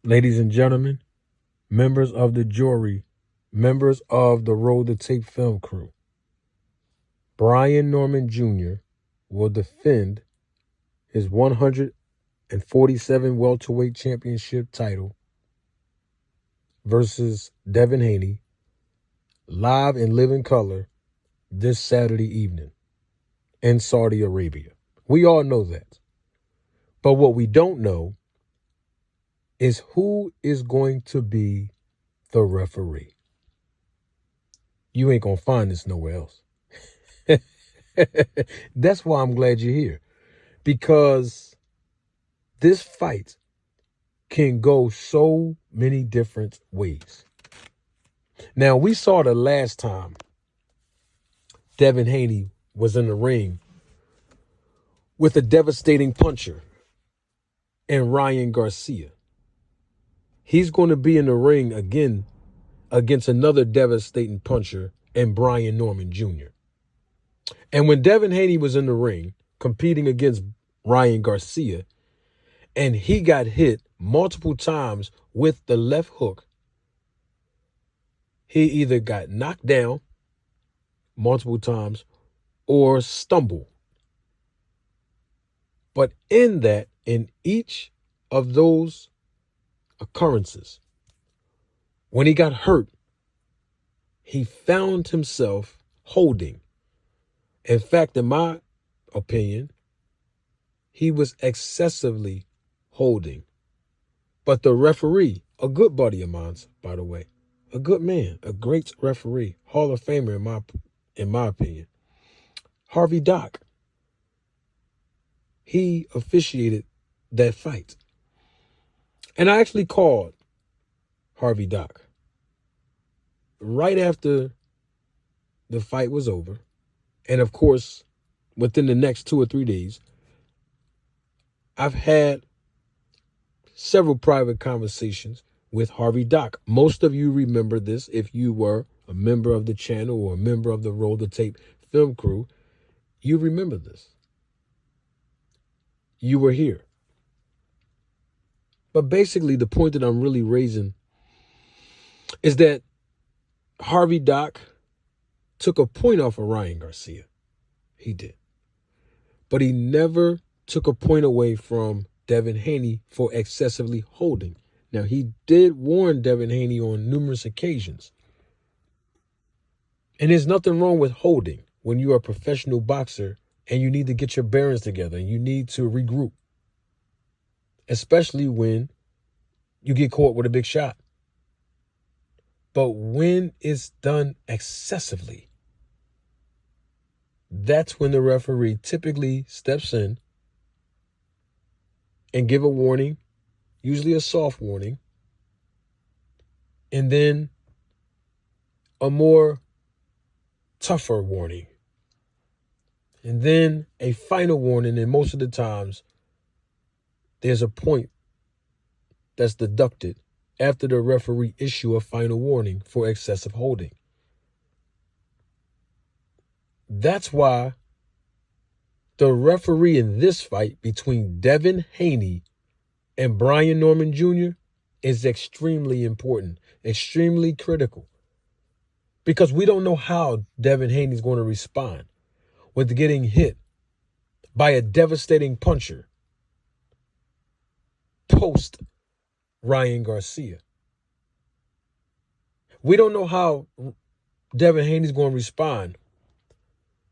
Ladies and gentlemen, members of the jury, members of the Roll the Tape film crew, Brian Norman Jr. will defend his 147 welterweight championship title versus Devin Haney live in living color this Saturday evening in Saudi Arabia. We all know that. But what we don't know is who is going to be the referee. You ain't going to find this nowhere else. That's why I'm glad you're here. Because this fight can go so many different ways. Now, we saw the last time Devin Haney was in the ring with a devastating puncher in Ryan Garcia. He's going to be in the ring again against another devastating puncher in Brian Norman Jr. And when Devin Haney was in the ring competing against Ryan Garcia, and he got hit multiple times with the left hook, he either got knocked down multiple times or stumbled. But in each of those occurrences, when he got hurt, he found himself holding. In fact, in my opinion, he was excessively holding. But the referee, a good buddy of mine, by the way, a good man, a great referee, Hall of Famer in my opinion, Harvey Dock, he officiated that fight. And I actually called Harvey Dock right after the fight was over. And of course, within the next 2 or 3 days, I've had several private conversations with Harvey Dock. Most of you remember this if you were a member of the channel or a member of the Roll the Tape film crew. You remember this. You were here. But basically, the point that I'm really raising is that Harvey Dock took a point off of Ryan Garcia. He did. But he never took a point away from Devin Haney for excessively holding. Now, he did warn Devin Haney on numerous occasions. And there's nothing wrong with holding when you're a professional boxer and you need to get your bearings together and you need to regroup. Especially when you get caught with a big shot. But when it's done excessively, that's when the referee typically steps in and give a warning, usually a soft warning, and then a more tougher warning, and then a final warning. And most of the times, there's a point that's deducted after the referee issue a final warning for excessive holding. That's why the referee in this fight between Devin Haney and Brian Norman Jr. is extremely important, extremely critical. Because we don't know how Devin Haney is going to respond with getting hit by a devastating puncher post Ryan Garcia. We don't know how Devin Haney is going to respond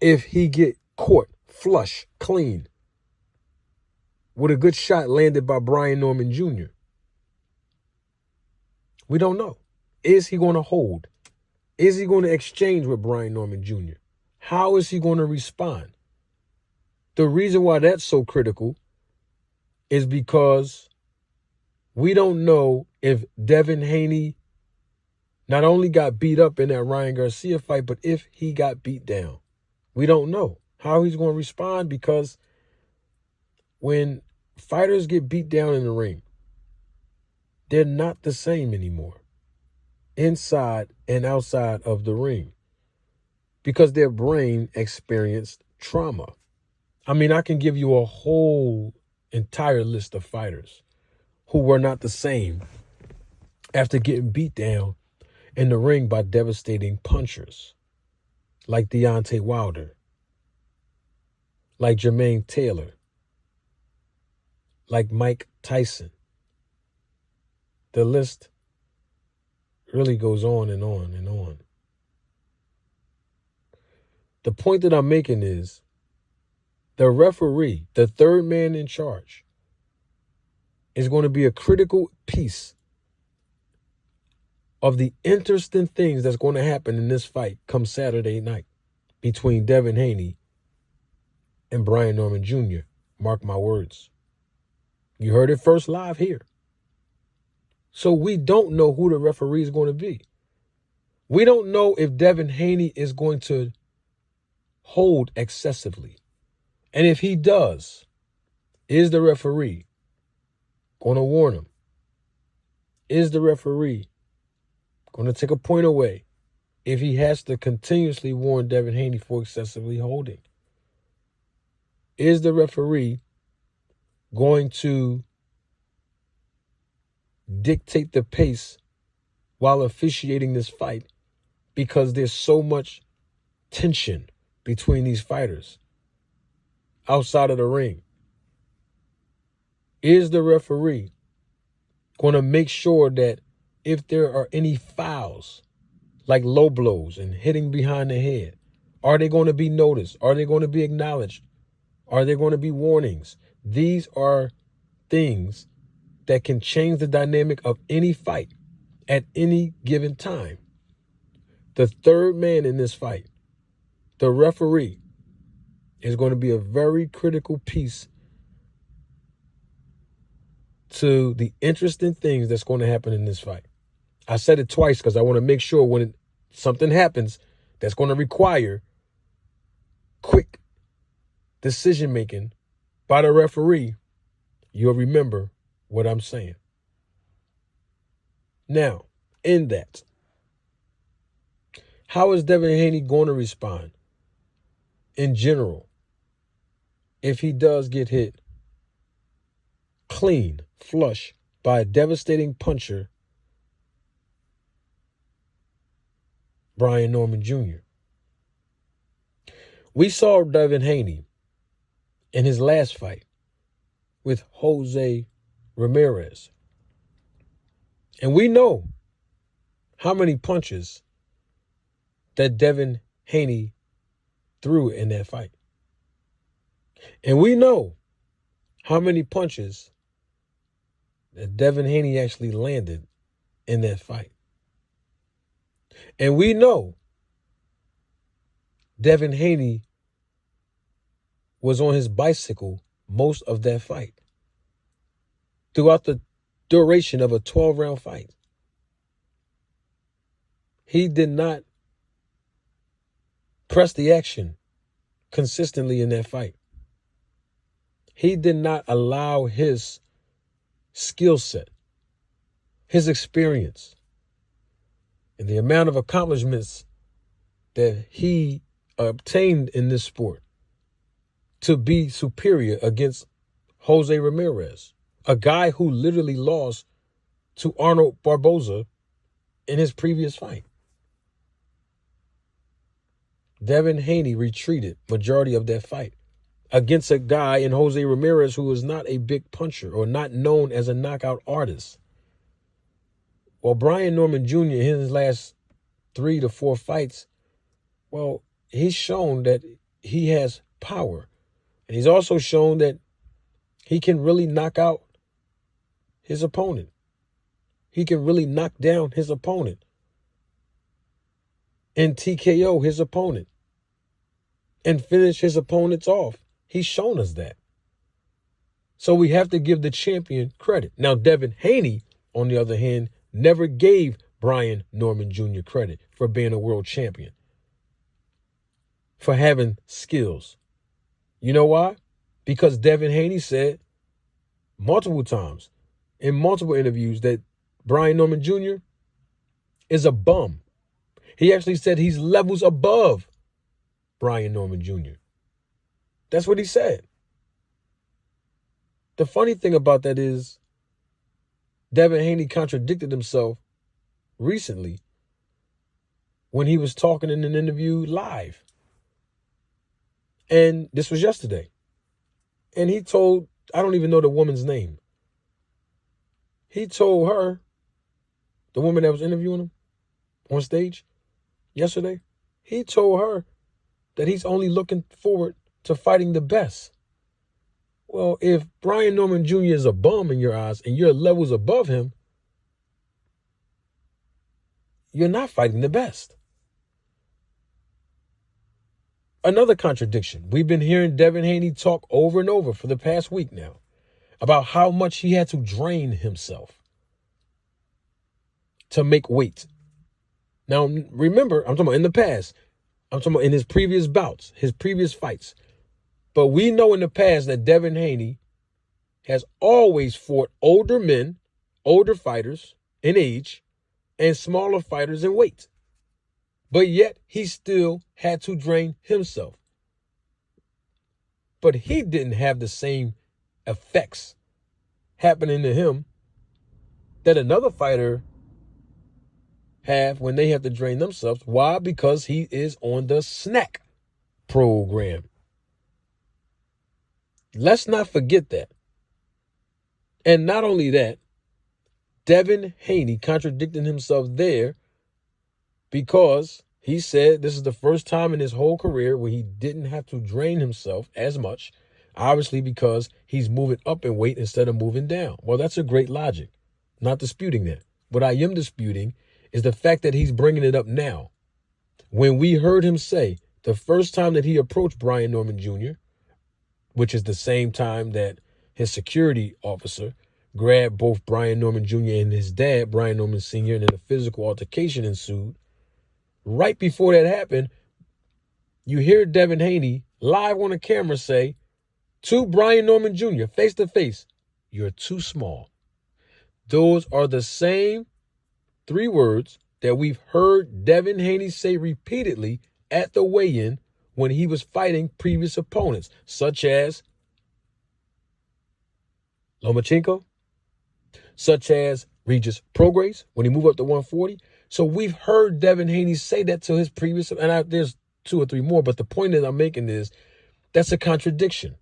if he get caught flush, clean, with a good shot landed by Brian Norman Jr. We don't know. Is he going to hold? Is he going to exchange with Brian Norman Jr.? How is he going to respond? The reason why that's so critical is because we don't know if Devin Haney not only got beat up in that Ryan Garcia fight, but if he got beat down. We don't know how he's going to respond, because when fighters get beat down in the ring, they're not the same anymore inside and outside of the ring, because their brain experienced trauma. I mean, I can give you a whole entire list of fighters who were not the same after getting beat down in the ring by devastating punchers like Deontay Wilder, like Jermaine Taylor, like Mike Tyson. The list really goes on and on and on. The point that I'm making is the referee, the third man in charge, is going to be a critical piece of the interesting things that's going to happen in this fight come Saturday night between Devin Haney and Brian Norman Jr. Mark my words. You heard it first live here. So we don't know who the referee is going to be. We don't know if Devin Haney is going to hold excessively. And if he does, is the referee going to warn him? Is the referee going to take a point away if he has to continuously warn Devin Haney for excessively holding? Is the referee going to dictate the pace while officiating this fight because there's so much tension between these fighters outside of the ring? Is the referee going to make sure that if there are any fouls, like low blows and hitting behind the head, are they going to be noticed? Are they going to be acknowledged? Are there going to be warnings? These are things that can change the dynamic of any fight at any given time. The third man in this fight, the referee, is going to be a very critical piece to the interesting things that's going to happen in this fight. I said it twice because I want to make sure when something happens that's going to require quick decision-making by the referee, you'll remember what I'm saying. Now, in that, how is Devin Haney going to respond in general if he does get hit clean, flush, by a devastating puncher, Brian Norman Jr.? We saw Devin Haney in his last fight with Jose Ramirez. And we know how many punches that Devin Haney threw in that fight. And we know how many punches that Devin Haney actually landed in that fight. And we know Devin Haney was on his bicycle most of that fight, throughout the duration of a 12-round fight. He did not press the action consistently in that fight. He did not allow his skill set, his experience, and the amount of accomplishments that he obtained in this sport to be superior against Jose Ramirez, a guy who literally lost to Arnold Barboza in his previous fight. Devin Haney retreated majority of that fight against a guy in Jose Ramirez who is not a big puncher or not known as a knockout artist. Well, Brian Norman Jr. in his last 3 to 4 fights, well, he's shown that he has power. And he's also shown that he can really knock out his opponent. He can really knock down his opponent and TKO his opponent and finish his opponents off. He's shown us that. So we have to give the champion credit. Now, Devin Haney, on the other hand, never gave Brian Norman Jr. credit for being a world champion, for having skills. You know why? Because Devin Haney said multiple times in multiple interviews that Brian Norman Jr. is a bum. He actually said he's levels above Brian Norman Jr. That's what he said. The funny thing about that is Devin Haney contradicted himself recently when he was talking in an interview live. And this was yesterday. And he told, I don't even know the woman's name. He told her, the woman that was interviewing him on stage yesterday, he told her that he's only looking forward to fighting the best. Well, if Brian Norman Jr. is a bum in your eyes and you're levels above him, you're not fighting the best. Another contradiction. We've been hearing Devin Haney talk over and over for the past week now about how much he had to drain himself to make weight. Now, remember, I'm talking about in the past. I'm talking about in his previous bouts, his previous fights. But we know in the past that Devin Haney has always fought older men, older fighters in age, and smaller fighters in weight. But yet he still had to drain himself. But he didn't have the same effects happening to him that another fighter have when they have to drain themselves. Why? Because he is on the snack program. Let's not forget that. And not only that, Devin Haney contradicting himself there because he said this is the first time in his whole career where he didn't have to drain himself as much, obviously because he's moving up in weight instead of moving down. Well, that's a great logic. Not disputing that. What I am disputing is the fact that he's bringing it up now. When we heard him say the first time that he approached Brian Norman Jr., which is the same time that his security officer grabbed both Brian Norman Jr. and his dad, Brian Norman Sr., and then a physical altercation ensued. Right before that happened, you hear Devin Haney live on the camera say to Brian Norman Jr., face to face, "You're too small." Those are the same 3 words that we've heard Devin Haney say repeatedly at the weigh-in when he was fighting previous opponents, such as Lomachenko, such as Regis Prograis when he moved up to 140. So we've heard Devin Haney say that to his previous, and there's 2 or 3 more, but the point that I'm making is that's a contradiction.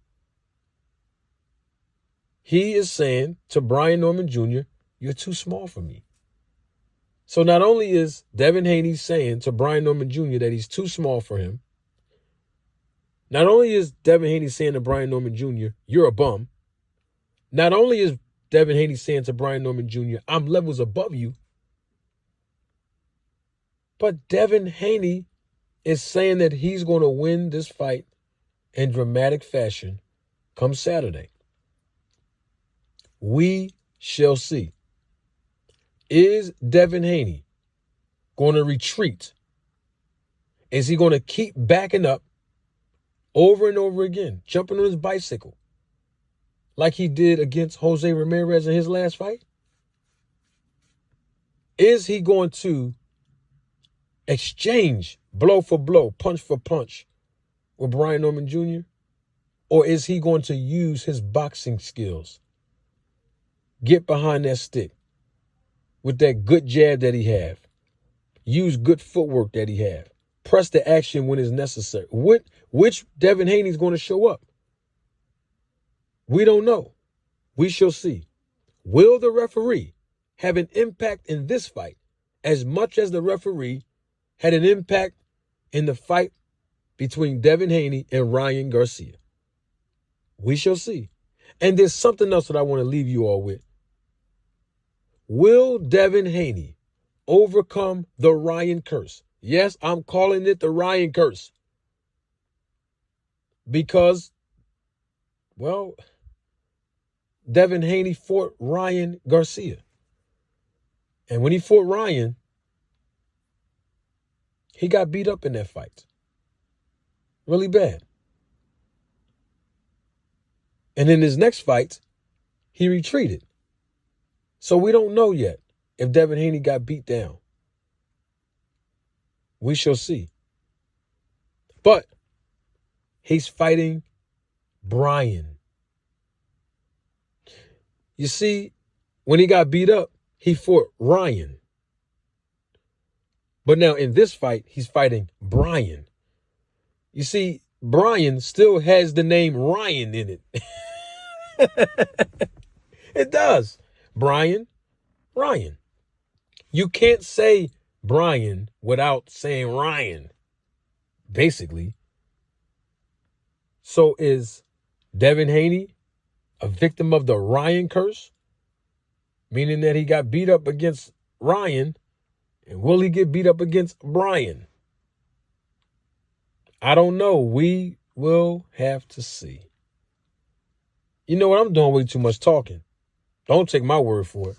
He is saying to Brian Norman Jr., "You're too small for me." So not only is Devin Haney saying to Brian Norman Jr. that he's too small for him, not only is Devin Haney saying to Brian Norman Jr., "You're a bum," not only is Devin Haney saying to Brian Norman Jr., "I'm levels above you," but Devin Haney is saying that he's going to win this fight in dramatic fashion come Saturday. We shall see. Is Devin Haney going to retreat? Is he going to keep backing up over and over again, jumping on his bicycle like he did against Jose Ramirez in his last fight? Is he going to exchange blow for blow, punch for punch with Brian Norman Jr.? Or is he going to use his boxing skills, get behind that stick with that good jab that he have, use good footwork that he have, press the action when it's necessary? Which Devin Haney is going to show up? We don't know. We shall see. Will the referee have an impact in this fight as much as the referee had an impact in the fight between Devin Haney and Ryan Garcia? We shall see. And there's something else that I want to leave you all with. Will Devin Haney overcome the Ryan curse? Yes, I'm calling it the Ryan curse. Because, well, Devin Haney fought Ryan Garcia. And when he fought Ryan, he got beat up in that fight. Really bad. And in his next fight, he retreated. So we don't know yet if Devin Haney got beat down. We shall see. But he's fighting Brian. You see, When he got beat up, he fought Ryan. But now in this fight, he's fighting Brian. You see, Brian still has the name Ryan in it. It does. Brian, Ryan. You can't say Brian without saying Ryan, basically. So is Devin Haney a victim of the Ryan curse? Meaning that he got beat up against Ryan, and will he get beat up against Brian? I don't know. We will have to see. You know what? I'm doing way too much talking. Don't take my word for it.